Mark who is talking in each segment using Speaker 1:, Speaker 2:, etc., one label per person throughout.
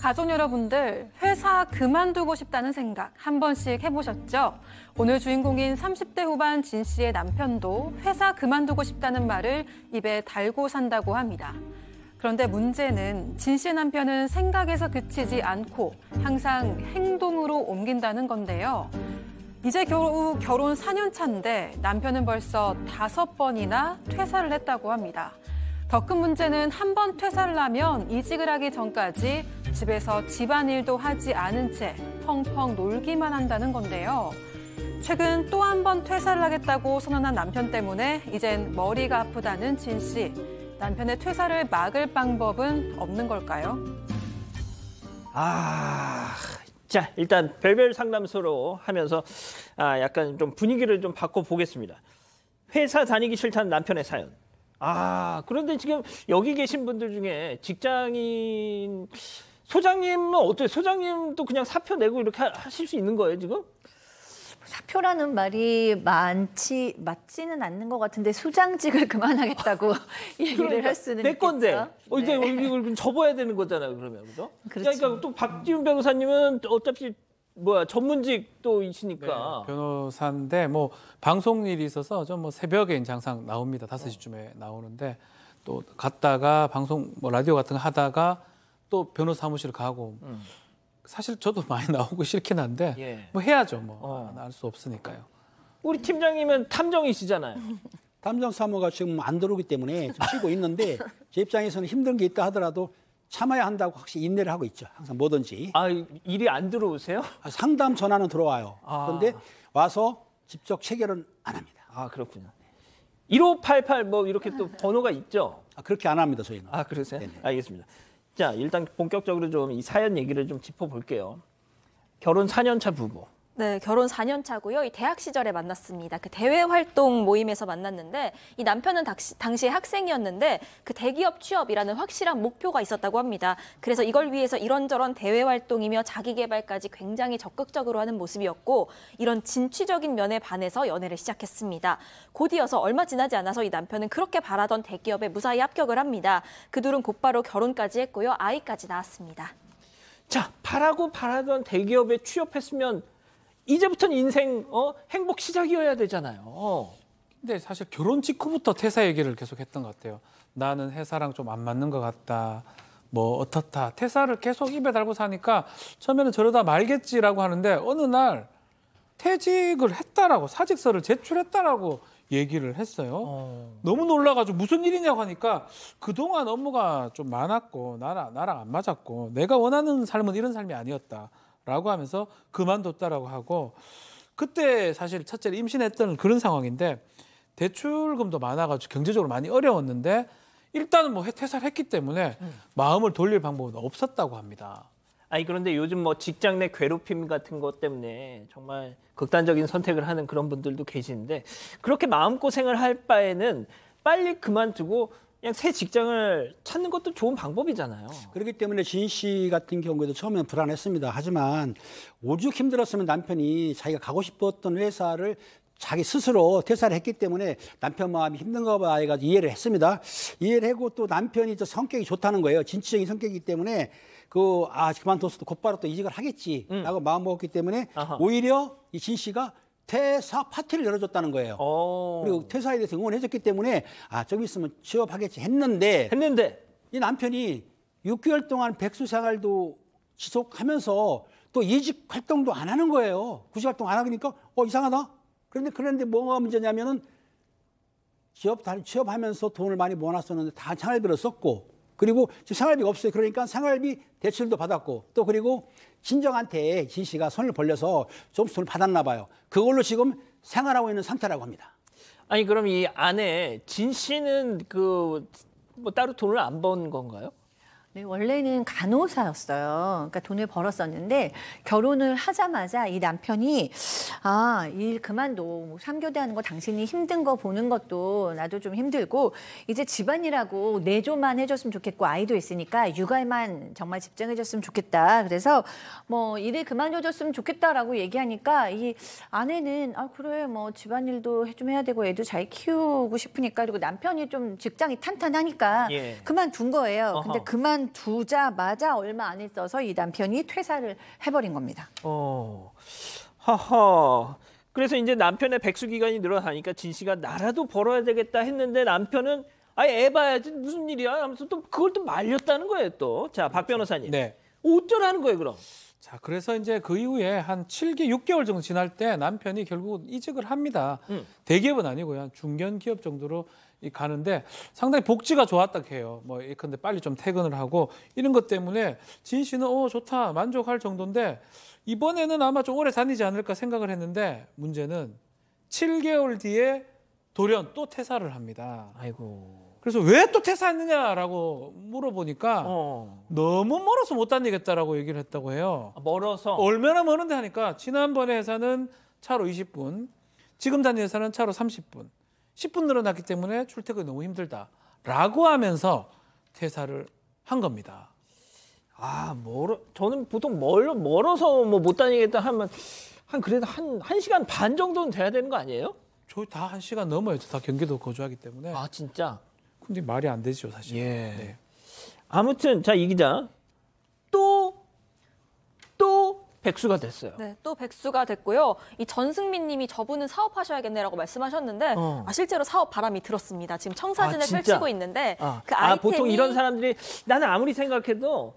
Speaker 1: 가족 여러분들, 회사 그만두고 싶다는 생각 한 번씩 해보셨죠? 오늘 주인공인 30대 후반 진 씨의 남편도 회사 그만두고 싶다는 말을 입에 달고 산다고 합니다. 그런데 문제는 진 씨의 남편은 생각에서 그치지 않고 항상 행동으로 옮긴다는 건데요. 이제 겨우 결혼 4년 차인데 남편은 벌써 5번이나 퇴사를 했다고 합니다. 더 큰 문제는 한 번 퇴사를 하면 이직을 하기 전까지 집에서 집안일도 하지 않은 채 펑펑 놀기만 한다는 건데요. 최근 또 한 번 퇴사를 하겠다고 선언한 남편 때문에 이젠 머리가 아프다는 진 씨. 남편의 퇴사를 막을 방법은 없는 걸까요?
Speaker 2: 자, 일단 별별 상담소로 하면서 약간 좀 분위기를 좀 바꿔보겠습니다. 회사 다니기 싫다는 남편의 사연. 그런데 지금 여기 계신 분들 중에 직장인 소장님은 어때요? 소장님도 그냥 사표 내고 이렇게 하실 수 있는 거예요, 지금?
Speaker 3: 사표라는 말이 맞지는 않는 것 같은데 소장직을 그만하겠다고 얘기를 할 수는
Speaker 2: 내 건데.
Speaker 3: 있겠죠?
Speaker 2: 이제
Speaker 3: 네.
Speaker 2: 이걸 접어야 되는 거잖아요, 그러면. 그죠?
Speaker 3: 그렇죠.
Speaker 2: 그러니까 또 박지훈 변호사님은 어차피 전문직도 있으니까.
Speaker 4: 네, 변호사인데 방송 일이 있어서 좀 새벽에 이제 항상 나옵니다. 5시쯤에 나오는데 또 갔다가 방송 라디오 같은 거 하다가 또 변호사 사무실 가고 사실 저도 많이 나오고 싫긴 한데 해야죠. 알 수 없으니까요.
Speaker 2: 우리 팀장님은 탐정이시잖아요.
Speaker 5: 탐정 사무가 지금 안 들어오기 때문에 좀 쉬고 있는데 제 입장에서는 힘든 게 있다 하더라도 참아야 한다고 확실히 인내를 하고 있죠. 항상 뭐든지.
Speaker 2: 일이 안 들어오세요?
Speaker 5: 상담 전화는 들어와요. 그런데 와서 직접 체결은 안 합니다.
Speaker 2: 그렇군요. 1588 이렇게 또 번호가 있죠?
Speaker 5: 그렇게 안 합니다, 저희는.
Speaker 2: 그러세요?
Speaker 5: 네네.
Speaker 2: 알겠습니다. 자, 일단 본격적으로 좀 이 사연 얘기를 좀 짚어볼게요. 결혼 4년 차 부부.
Speaker 6: 네, 결혼 4년 차고요. 이 대학 시절에 만났습니다. 그 대외 활동 모임에서 만났는데 이 남편은 당시에 학생이었는데 그 대기업 취업이라는 확실한 목표가 있었다고 합니다. 그래서 이걸 위해서 이런저런 대외 활동이며 자기 개발까지 굉장히 적극적으로 하는 모습이었고 이런 진취적인 면에 반해서 연애를 시작했습니다. 곧 이어서 얼마 지나지 않아서 이 남편은 그렇게 바라던 대기업에 무사히 합격을 합니다. 그 둘은 곧바로 결혼까지 했고요. 아이까지 낳았습니다.
Speaker 2: 자, 바라던 대기업에 취업했으면 이제부터는 인생 행복 시작이어야 되잖아요.
Speaker 4: 근데 사실 결혼 직후부터 퇴사 얘기를 계속 했던 것 같아요. 나는 회사랑 좀 안 맞는 것 같다. 어떻다. 퇴사를 계속 입에 달고 사니까 처음에는 저러다 말겠지라고 하는데 어느 날 퇴직을 했다라고 사직서를 제출했다라고 얘기를 했어요. 너무 놀라가지고 무슨 일이냐고 하니까 그동안 업무가 좀 많았고 나랑 안 맞았고 내가 원하는 삶은 이런 삶이 아니었다. 라고 하면서 그만뒀다라고 하고 그때 사실 첫째로 임신했던 그런 상황인데 대출금도 많아가지고 경제적으로 많이 어려웠는데 일단은 퇴사를 했기 때문에 마음을 돌릴 방법은 없었다고 합니다.
Speaker 2: 그런데 요즘 직장 내 괴롭힘 같은 것 때문에 정말 극단적인 선택을 하는 그런 분들도 계시는데 그렇게 마음고생을 할 바에는 빨리 그만두고 그냥 새 직장을 찾는 것도 좋은 방법이잖아요.
Speaker 5: 그렇기 때문에 진 씨 같은 경우에도 처음에는 불안했습니다. 하지만 오죽 힘들었으면 남편이 자기가 가고 싶었던 회사를 자기 스스로 퇴사를 했기 때문에 남편 마음이 힘든가 봐 해가지고 이해를 했습니다. 이해를 하고 또 남편이 성격이 좋다는 거예요. 진취적인 성격이기 때문에 그만뒀어도 곧바로 또 이직을 하겠지라고 마음 먹었기 때문에 오히려 이 진 씨가 퇴사 파티를 열어줬다는 거예요. 그리고 퇴사에 대해서 응원해줬기 때문에 좀 있으면 취업하겠지 했는데 이 남편이 6개월 동안 백수 생활도 지속하면서 또 이직 활동도 안 하는 거예요. 구직 활동 안 하니까 이상하다. 그런데 뭐가 문제냐면은 취업하면서 돈을 많이 모아놨었는데 다 생활비로 썼고 그리고 지금 생활비가 없어요. 그러니까 생활비 대출도 받았고 또 그리고 친정한테 진 씨가 손을 벌려서 조금씩 돈을 받았나 봐요. 그걸로 지금 생활하고 있는 상태라고 합니다.
Speaker 2: 그럼 이 아내 진 씨는 따로 돈을 안 번 건가요?
Speaker 3: 네, 원래는 간호사였어요. 그러니까 돈을 벌었었는데 결혼을 하자마자 이 남편이 일 그만둬. 3교대 하는 거 당신이 힘든 거 보는 것도 나도 좀 힘들고 이제 집안일하고 내조만 해줬으면 좋겠고 아이도 있으니까 육아에만 정말 집중해줬으면 좋겠다. 그래서 일을 그만둬줬으면 좋겠다라고 얘기하니까 이 아내는 그래 집안일도 좀 해야 되고 애도 잘 키우고 싶으니까 그리고 남편이 좀 직장이 탄탄하니까 그만둔 거예요. 근데 그만두고 그만두자마자 얼마 안 있어서 이 남편이 퇴사를 해버린 겁니다.
Speaker 2: 하하. 그래서 이제 남편의 백수 기간이 늘어나니까 진 씨가 나라도 벌어야 되겠다 했는데 남편은 아예 애 봐야지 무슨 일이야 하면서 또 그걸 또 말렸다는 거예요 또. 자, 박 변호사님.
Speaker 4: 네.
Speaker 2: 어쩌라는 거예요 그럼?
Speaker 4: 자, 그래서 이제 그 이후에 한 6개월 정도 지날 때 남편이 결국 이직을 합니다. 대기업은 아니고요. 한 중견 기업 정도로 가는데 상당히 복지가 좋았다 해요. 뭐 예컨대 빨리 좀 퇴근을 하고 이런 것 때문에 진 씨는 좋다 만족할 정도인데 이번에는 아마 좀 오래 다니지 않을까 생각을 했는데 문제는 7개월 뒤에 돌연 또 퇴사를 합니다.
Speaker 2: 아이고.
Speaker 4: 그래서 왜 또 퇴사했느냐라고 물어보니까 너무 멀어서 못 다니겠다라고 얘기를 했다고 해요.
Speaker 2: 멀어서?
Speaker 4: 얼마나 멀은데 하니까 지난번에 회사는 차로 20분, 지금 다니는 회사는 차로 30분. 10분 늘어났기 때문에 출퇴근이 너무 힘들다라고 하면서 퇴사를 한 겁니다.
Speaker 2: 저는 보통 멀어서 뭐 못 다니겠다 하면 그래도 한 시간 반 정도는 돼야 되는 거 아니에요?
Speaker 4: 저희 다 1시간 넘어요. 다 경기도 거주하기 때문에.
Speaker 2: 아, 진짜?
Speaker 4: 근데 말이 안 되죠, 사실.
Speaker 2: 예.
Speaker 4: 네.
Speaker 2: 아무튼 자, 이 기자 또 백수가 됐어요.
Speaker 6: 네, 또 백수가 됐고요. 이 전승민 님이 저분은 사업하셔야겠네라고 말씀하셨는데 실제로 사업 바람이 들었습니다. 지금 청사진을 펼치고 있는데 그 아이템이
Speaker 2: 보통 이런 사람들이 나는 아무리 생각해도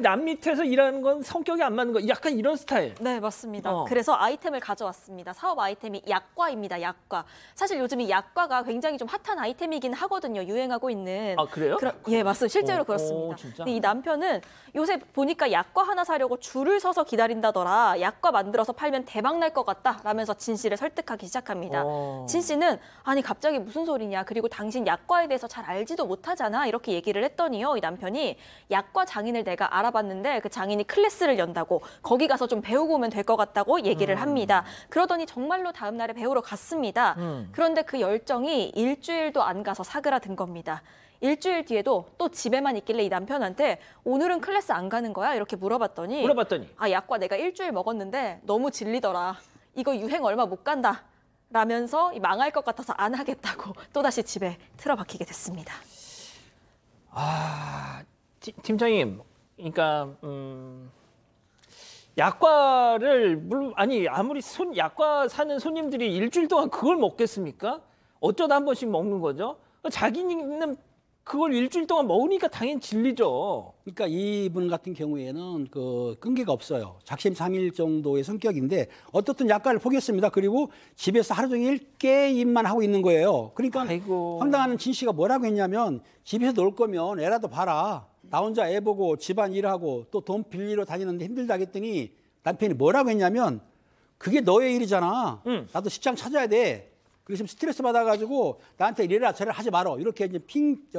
Speaker 2: 남 밑에서 일하는 건 성격이 안 맞는 거 약간 이런 스타일.
Speaker 6: 네, 맞습니다. 그래서 아이템을 가져왔습니다. 사업 아이템이 약과입니다. 약과. 사실 요즘 이 약과가 굉장히 좀 핫한 아이템이긴 하거든요. 유행하고 있는.
Speaker 2: 아, 그래요?
Speaker 6: 예, 맞습니다. 실제로 그렇습니다.
Speaker 2: 진짜?
Speaker 6: 근데 이 남편은 요새 보니까 약과 하나 사려고 줄을 서서 기다린다더라. 약과 만들어서 팔면 대박 날 것 같다. 라면서 진 씨를 설득하기 시작합니다. 진 씨는 아니 갑자기 무슨 소리냐. 그리고 당신 약과에 대해서 잘 알지도 못하잖아. 이렇게 얘기를 했더니요. 이 남편이 약과 장인을 내가 알아봤는데 그 장인이 클래스를 연다고 거기 가서 좀 배우고 오면 될 것 같다고 얘기를 합니다. 그러더니 정말로 다음 날에 배우러 갔습니다. 그런데 그 열정이 일주일도 안 가서 사그라든 겁니다. 일주일 뒤에도 또 집에만 있길래 이 남편한테 오늘은 클래스 안 가는 거야? 이렇게 물어봤더니 약과 내가 일주일 먹었는데 너무 질리더라. 이거 유행 얼마 못 간다. 라면서 망할 것 같아서 안 하겠다고 또다시 집에 틀어박히게 됐습니다.
Speaker 2: 팀장님, 그러니까 약과를 물론 아무리 약과 사는 손님들이 일주일 동안 그걸 먹겠습니까? 어쩌다 한 번씩 먹는 거죠. 자기는 그걸 일주일 동안 먹으니까 당연히 질리죠.
Speaker 5: 그러니까 이분 같은 경우에는 그 끈기가 없어요. 작심삼일 정도의 성격인데 어떻든 약과를 포기했습니다. 그리고 집에서 하루 종일 게임만 하고 있는 거예요. 그러니까 황당한 진 씨가 뭐라고 했냐면 집에서 놀 거면 애라도 봐라. 나 혼자 애 보고 집안 일하고 또 돈 빌리러 다니는데 힘들다 했더니 남편이 뭐라고 했냐면 그게 너의 일이잖아. 나도 직장 찾아야 돼. 그래서 지금 스트레스 받아가지고 나한테 이래라 저래라 하지 말어. 이렇게 이제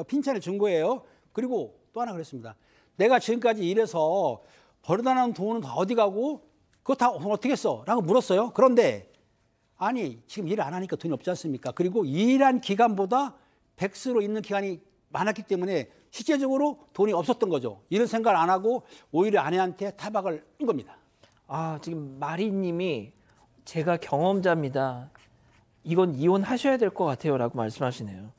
Speaker 5: 핀찬을 준 거예요. 그리고 또 하나 그랬습니다. 내가 지금까지 일해서 벌어다 놓은 돈은 다 어디 가고 그거 다 어떻게 써? 라고 물었어요. 그런데 아니 지금 일 안 하니까 돈이 없지 않습니까? 그리고 일한 기간보다 백수로 있는 기간이 많았기 때문에 실제적으로 돈이 없었던 거죠. 이런 생각을 안 하고 오히려 아내한테 타박을 한 겁니다.
Speaker 2: 지금 마리님이 제가 경험자입니다. 이건 이혼하셔야 될 것 같아요. 라고 말씀하시네요.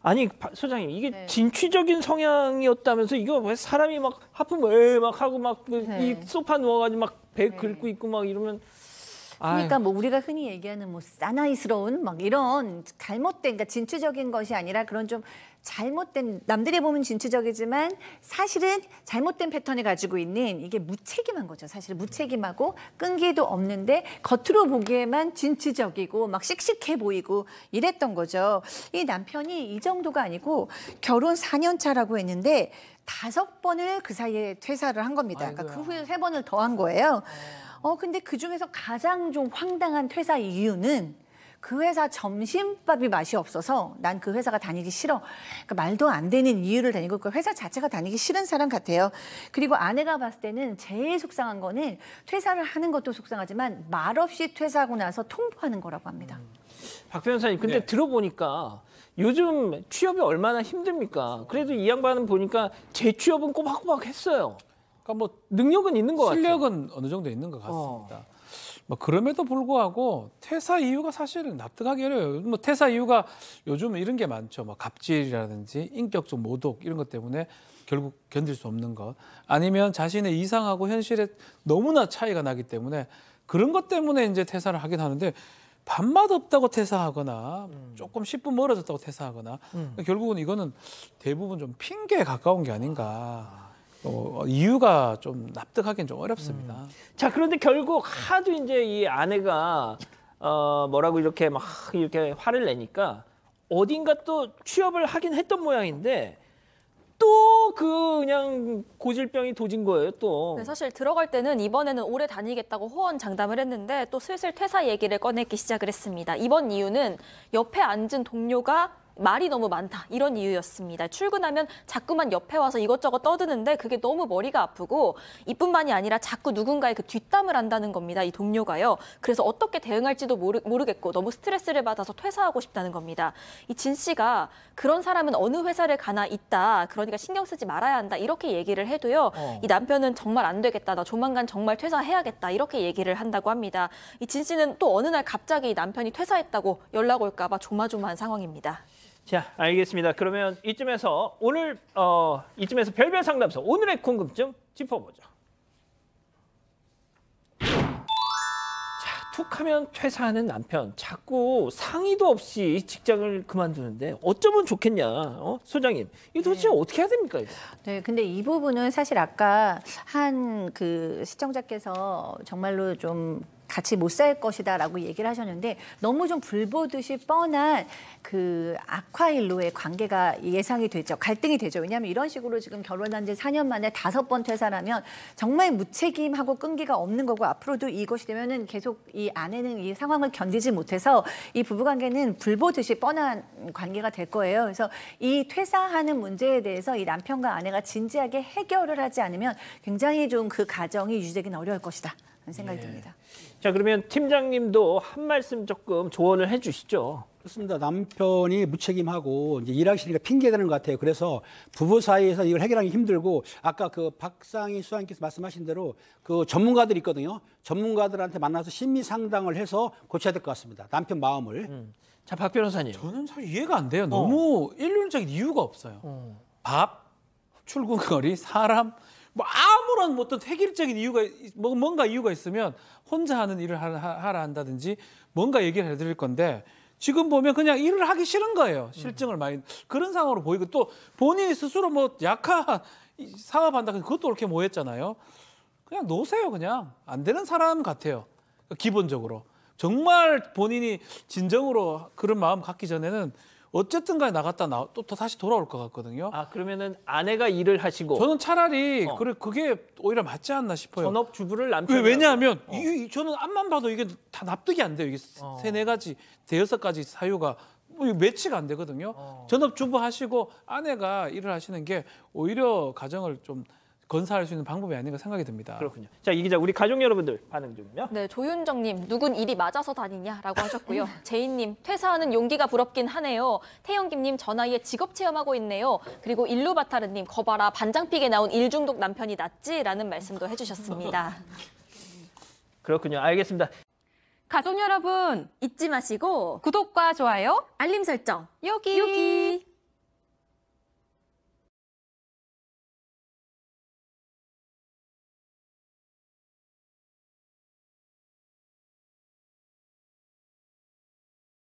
Speaker 2: 아니, 소장님, 이게 진취적인 성향이었다면서 이거 왜 사람이 막 하품 막 하고 막 이 소파 누워가지고 막 배 긁고 있고 막 이러면
Speaker 3: 그러니까 뭐 우리가 흔히 얘기하는 뭐 사나이스러운 막 이런 잘못된 그러니까 진취적인 것이 아니라 그런 좀 잘못된 남들이 보면 진취적이지만 사실은 잘못된 패턴을 가지고 있는 이게 무책임한 거죠. 사실 무책임하고 끈기도 없는데 겉으로 보기에만 진취적이고 막 씩씩해 보이고 이랬던 거죠. 이 남편이 이 정도가 아니고 결혼 4년 차라고 했는데 5번을 그 사이에 퇴사를 한 겁니다. 그러니까 그 후에 3번을 더 한 거예요. 근데 그중에서 가장 좀 황당한 퇴사 이유는 그 회사 점심밥이 맛이 없어서 난 그 회사가 다니기 싫어. 그러니까 말도 안 되는 이유를 다니고 그 회사 자체가 다니기 싫은 사람 같아요. 그리고 아내가 봤을 때는 제일 속상한 거는 퇴사를 하는 것도 속상하지만 말없이 퇴사하고 나서 통보하는 거라고 합니다.
Speaker 2: 박 변호사님, 근데 들어보니까 요즘 취업이 얼마나 힘듭니까? 그래도 이 양반은 보니까 재취업은 꼬박꼬박 했어요.
Speaker 4: 그러니까 뭐
Speaker 2: 능력은 있는 것 같아요.
Speaker 4: 실력은 어느 정도 있는 것 같습니다. 뭐 그럼에도 불구하고 퇴사 이유가 사실 납득하기 어려워요. 뭐 퇴사 이유가 요즘 이런 게 많죠. 뭐 갑질이라든지 인격적 모독 이런 것 때문에 결국 견딜 수 없는 것, 아니면 자신의 이상하고 현실에 너무나 차이가 나기 때문에 그런 것 때문에 이제 퇴사를 하긴 하는데, 밥맛 없다고 퇴사하거나 조금 10분 멀어졌다고 퇴사하거나 결국은 이거는 대부분 좀 핑계에 가까운 게 아닌가. 이유가 좀 납득하기는 좀 어렵습니다.
Speaker 2: 자, 그런데 결국 하도 이제 이 아내가 뭐라고 이렇게 막 이렇게 화를 내니까 어딘가 또 취업을 하긴 했던 모양인데 또 그냥 고질병이 도진 거예요, 또.
Speaker 6: 네, 사실 들어갈 때는 이번에는 오래 다니겠다고 호언장담을 했는데 또 슬슬 퇴사 얘기를 꺼내기 시작을 했습니다. 이번 이유는 옆에 앉은 동료가 말이 너무 많다, 이런 이유였습니다. 출근하면 자꾸만 옆에 와서 이것저것 떠드는데 그게 너무 머리가 아프고 이뿐만이 아니라 자꾸 누군가의 그 뒷담을 한다는 겁니다. 이 동료가요. 그래서 어떻게 대응할지도 모르겠고 너무 스트레스를 받아서 퇴사하고 싶다는 겁니다. 이 진 씨가 그런 사람은 어느 회사를 가나 있다, 그러니까 신경 쓰지 말아야 한다, 이렇게 얘기를 해도요. 이 남편은 정말 안 되겠다, 나 조만간 정말 퇴사해야겠다, 이렇게 얘기를 한다고 합니다. 이 진 씨는 또 어느 날 갑자기 남편이 퇴사했다고 연락 올까 봐 조마조마한 상황입니다.
Speaker 2: 자, 알겠습니다. 그러면 이쯤에서 오늘 이쯤에서 별별 상담소 오늘의 궁금증 짚어보죠. 자, 툭하면 퇴사하는 남편, 자꾸 상의도 없이 직장을 그만두는데 어쩌면 좋겠냐, 소장님? 이거 도대체 어떻게 해야 됩니까, 이거?
Speaker 3: 네, 근데 이 부분은 사실 아까 한 그 시청자께서 정말로 좀 같이 못 살 것이다라고 얘기를 하셨는데, 너무 좀 불보듯이 뻔한 그 악화일로의 관계가 예상이 되죠. 갈등이 되죠. 왜냐하면 이런 식으로 지금 결혼한 지 4년 만에 5번 퇴사라면 정말 무책임하고 끈기가 없는 거고, 앞으로도 이것이 되면은 계속 이 아내는 이 상황을 견디지 못해서 이 부부관계는 불보듯이 뻔한 관계가 될 거예요. 그래서 이 퇴사하는 문제에 대해서 이 남편과 아내가 진지하게 해결을 하지 않으면 굉장히 좀 그 가정이 유지되기는 어려울 것이다, 라는 생각이 듭니다.
Speaker 2: 자, 그러면 팀장님도 한 말씀 조금 조언을 해주시죠.
Speaker 5: 그렇습니다. 남편이 무책임하고 이제 일하기 싫으니까 핑계대는 것 같아요. 그래서 부부 사이에서 이걸 해결하기 힘들고, 아까 그 박상희 수장님께서 말씀하신 대로 그 전문가들이 있거든요. 전문가들한테 만나서 심리 상담을 해서 고쳐야 될 것 같습니다. 남편 마음을.
Speaker 2: 자, 박 변호사님.
Speaker 4: 저는 잘 이해가 안 돼요. 너무 일률적인 이유가 없어요. 밥, 출근거리, 사람, 뭐 아무런 어떤 획일적인 이유가, 뭔가 이유가 있으면 혼자 하는 일을 하라 한다든지 뭔가 얘기를 해드릴 건데, 지금 보면 그냥 일을 하기 싫은 거예요. 실증을 많이. 그런 상황으로 보이고, 또 본인이 스스로 뭐 약한 사업한다, 그것도 그렇게 뭐했잖아요. 그냥 놓으세요. 그냥 안 되는 사람 같아요. 기본적으로. 정말 본인이 진정으로 그런 마음 갖기 전에는 어쨌든 간에 나갔다 또 다시 돌아올 것 같거든요.
Speaker 2: 아, 그러면은 아내가 일을 하시고
Speaker 4: 저는 차라리 그게 오히려 맞지 않나 싶어요.
Speaker 2: 전업주부를 남편이.
Speaker 4: 왜냐하면 저는 앞만 봐도 이게 다 납득이 안 돼요. 이게 3-4가지, 5-6가지 사유가 매치가 안 되거든요. 전업주부 하시고 아내가 일을 하시는 게 오히려 가정을 좀 건사할 수 있는 방법이 아닌가 생각이 듭니다.
Speaker 2: 그렇군요. 자, 이 기자, 우리 가족 여러분들 반응 좀요.
Speaker 6: 네, 조윤정님, 누군 일이 맞아서 다니냐라고 하셨고요. 제인님, 퇴사하는 용기가 부럽긴 하네요. 태영김님, 저 나이에 직업 체험하고 있네요. 그리고 일루바타르님, 거봐라, 반장픽에 나온 일중독 남편이 낫지라는 말씀도 해주셨습니다.
Speaker 2: 그렇군요. 알겠습니다.
Speaker 1: 가족 여러분,
Speaker 6: 잊지 마시고
Speaker 1: 구독과 좋아요,
Speaker 6: 알림 설정
Speaker 1: 여기.